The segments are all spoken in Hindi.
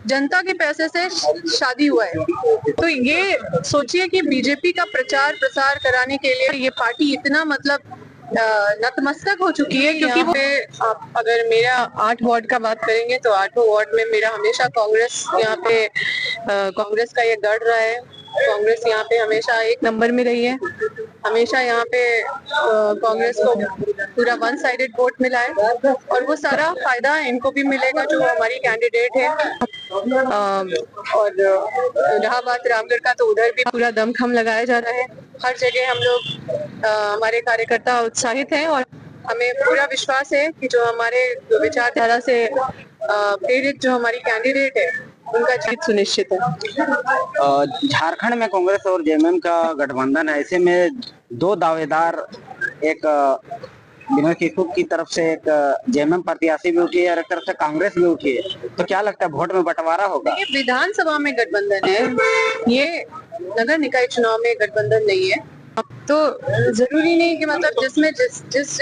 जनता के पैसे से शादी हुआ है। तो ये सोचिए कि बीजेपी का प्रचार प्रसार कराने के लिए ये पार्टी इतना मतलब नतमस्तक हो चुकी है, क्योंकि वो आप अगर मेरा 8 वार्ड का बात करेंगे तो 8 वार्ड में मेरा हमेशा कांग्रेस यहाँ पे कांग्रेस का ये गढ़ रहा है। कांग्रेस यहाँ पे हमेशा 1 नंबर में रही है। हमेशा यहाँ पे कांग्रेस को पूरा 1 साइडेड वोट मिला है और वो सारा फायदा इनको भी मिलेगा जो हमारी कैंडिडेट है। और रहा बात रामगढ़ का, तो उधर भी पूरा दमखम लगाया जा रहा है। हर जगह हम लोग हमारे कार्यकर्ता उत्साहित हैं और हमें पूरा विश्वास है कि जो हमारे विचारधारा से प्रेरित जो हमारी कैंडिडेट है उनका जीत सुनिश्चित है। झारखंड में कांग्रेस और जेएमएम का गठबंधन है, ऐसे में दो दावेदार, एक विनोद किशोर की तरफ से एक जेएमएम प्रत्याशी भी उठी है और एक तरफ से कांग्रेस भी उठी है, तो क्या लगता है वोट में बंटवारा होगा? ये विधानसभा में गठबंधन है, ये नगर निकाय चुनाव में गठबंधन नहीं है। अब तो जरूरी नहीं कि मतलब जिसमें जिस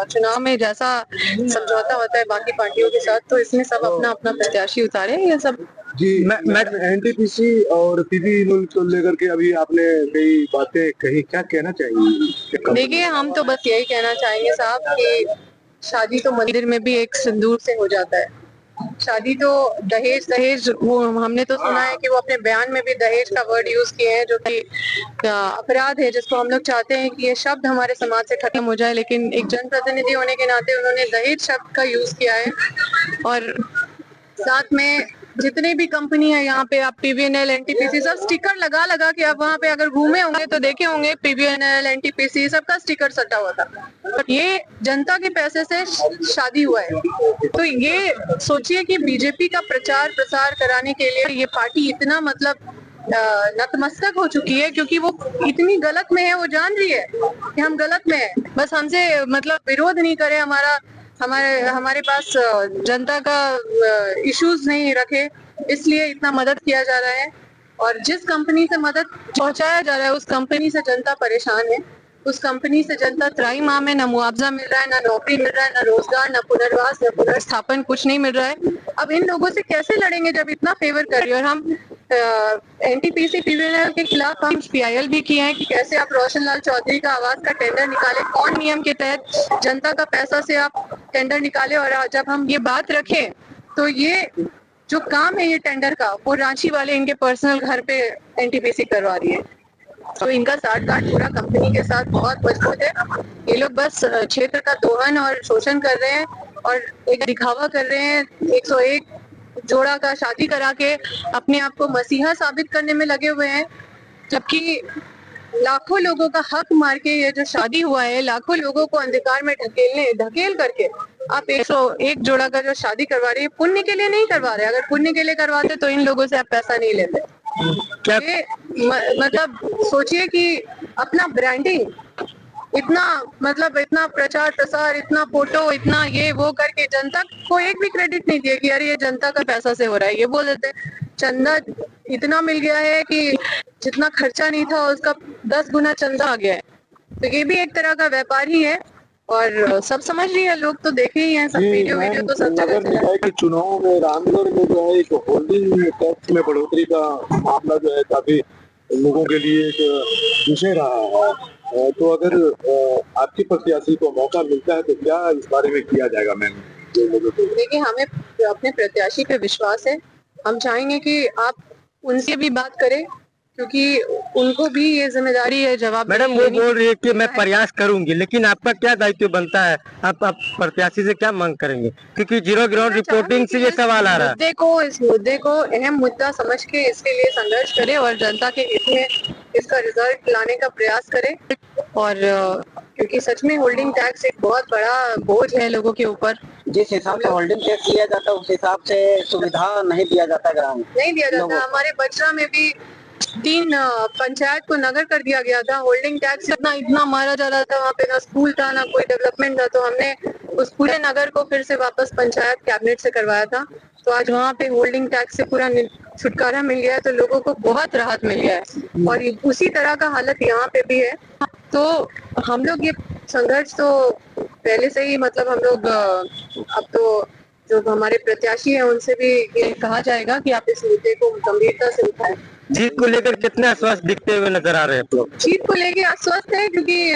चुनाव में जैसा समझौता होता है बाकी पार्टियों के साथ, तो इसमें सब अपना अपना प्रत्याशी उतारे। ये सब जी, मैं एनटीपीसी और पीवी को लेकर के अभी आपने कई बातें कही, क्या कहना चाहिए? देखिए, हम तो बस यही कहना चाहेंगे साहब कि शादी तो मंदिर में भी एक सिंदूर से हो जाता है। शादी तो दहेज वो हमने तो सुना है कि वो अपने बयान में भी दहेज का वर्ड यूज किए हैं, जो कि अपराध है, जिसको हम लोग चाहते हैं कि ये शब्द हमारे समाज से खत्म हो जाए। लेकिन एक जनप्रतिनिधि होने के नाते उन्होंने दहेज शब्द का यूज किया है। और साथ में जितने भी कंपनी है यहाँ पे, आप पीवीएनएल, एनटीपीसी, सब स्टिकर लगा लगा के आप वहाँ पे अगर घूमे होंगे तो देखे होंगे पीवीएनएल, एनटीपीसी सबका स्टिकर सटा हुआ था। पर ये जनता के पैसे से शादी हुआ है। तो ये सोचिए कि बीजेपी का प्रचार प्रसार कराने के लिए ये पार्टी इतना मतलब नतमस्तक हो चुकी है, क्योंकि वो इतनी गलत में है, वो जान रही है कि हम गलत में है। बस हमसे मतलब विरोध नहीं करे, हमारे पास जनता का इश्यूज नहीं रखे, इसलिए इतना मदद किया जा रहा है। और जिस कंपनी से मदद पहुंचाया जा रहा है उस कंपनी से जनता परेशान है। उस कंपनी से जनता त्राही माह में ना मुआवजा मिल रहा है, ना नौकरी मिल रहा है, ना रोजगार, ना पुनर्वास, ना पुनर्स्थापन, कुछ नहीं मिल रहा है। अब इन लोगों से कैसे लड़ेंगे जब इतना फेवर कर रही है? और हम एनटीपीसी पीवीएनएल के खिलाफ हम पीआईएल भी किए हैं कि कैसे आप रोशन लाल चौधरी का आवास का टेंडर निकाले, कौन नियम के तहत जनता का पैसा से आप टेंडर निकाले। और जब हम ये बात रखें तो ये जो काम है ये टेंडर का, वो रांची वाले इनके पर्सनल घर पे एनटीपीसी करवा रही है। तो इनका साठ-गांठ पूरा कंपनी के साथ बहुत मजबूत है। ये लोग बस क्षेत्र का दोहन और शोषण कर रहे हैं और एक दिखावा कर रहे हैं। 101 जोड़ा का शादी करा के अपने आप को मसीहा साबित करने में लगे हुए हैं, जबकि लाखों लोगों का हक मार के ये जो शादी हुआ है, लाखों लोगों को अंधकार में ढकेल करके आप 101 जोड़ा का जो शादी करवा रहे हैं, पुण्य के लिए नहीं करवा रहे। अगर पुण्य के लिए करवाते तो इन लोगों से आप पैसा नहीं लेते। क्या मतलब सोचिए कि अपना ब्रांडिंग इतना मतलब इतना प्रचार प्रसार, इतना फोटो, इतना ये वो करके जनता को एक भी क्रेडिट नहीं दिया कि अरे ये जनता का पैसा से हो रहा है। ये बोल देते चंदा इतना मिल गया है कि जितना खर्चा नहीं था उसका 10 गुना चंदा आ गया है। तो ये भी एक तरह का व्यापार ही है और सब समझ रही है, लोग तो देखे ही हैं, सब वीडियो तो सब जगह निकाय के चुनाव में रामगढ़ में जो है एक होल्डिंग टैक्स में बढ़ोतरी का मामला जो है काफी लोगों के लिए एक विषय रहा है। तो अगर आपकी प्रत्याशी को मौका मिलता है तो क्या इस बारे में किया जाएगा? मैम देखिए, हमें अपने प्रत्याशी पे विश्वास है। हम चाहेंगे कि आप उनसे भी बात करें, क्योंकि उनको भी ये जिम्मेदारी है जवाब। मैडम वो बोल रही है कि मैं प्रयास करूंगी, लेकिन आपका क्या दायित्व बनता है? आप प्रत्याशी से क्या मांग करेंगे? क्योंकि जीरो ग्राउंड रिपोर्टिंग से ये सवाल आ रहा है। इस मुद्दे को अहम मुद्दा समझ के इसके लिए संघर्ष करें और जनता के हित में इसका रिजल्ट लाने का प्रयास करें। और क्योंकि सच में होल्डिंग टैक्स एक बहुत बड़ा बोझ है लोगों के ऊपर। जिस हिसाब से होल्डिंग टैक्स लिया जाता है उस हिसाब से सुविधा नहीं दिया जाता, ग्राम नहीं दिया जाता। हमारे बचरा में भी 3 पंचायत को नगर कर दिया गया था। होल्डिंग टैक्स इतना मारा जा रहा था, वहाँ पे ना स्कूल था ना कोई डेवलपमेंट था। तो हमने उस पूरे नगर को फिर से वापस पंचायत कैबिनेट से करवाया था। तो आज वहाँ पे होल्डिंग टैक्स से पूरा छुटकारा मिल गया है, तो लोगों को बहुत राहत मिल गया है। और उसी तरह का हालत यहाँ पे भी है। तो हम लोग ये संघर्ष तो पहले से ही मतलब हम लोग अब तो जो हमारे प्रत्याशी है उनसे भी ये कहा जाएगा कि आप इस मुद्दे को गंभीरता से उठाएं। जीत को लेकर कितने आश्वस्त दिखते हुए नजर आ रहे हैं आप लोग? जीत को लेके आश्वस्त है क्योंकि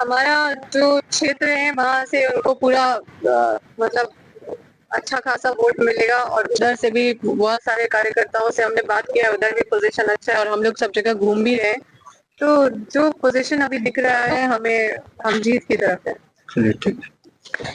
हमारा जो क्षेत्र है वहां से उनको पूरा मतलब अच्छा खासा वोट मिलेगा और उधर से भी बहुत सारे कार्यकर्ताओं से हमने बात किया है, उधर भी पोजीशन अच्छा है और हम लोग सब जगह घूम भी रहे हैं। तो जो पोजीशन अभी दिख रहा है हमें, हम जीत की तरफ है। चलिए ठीक है।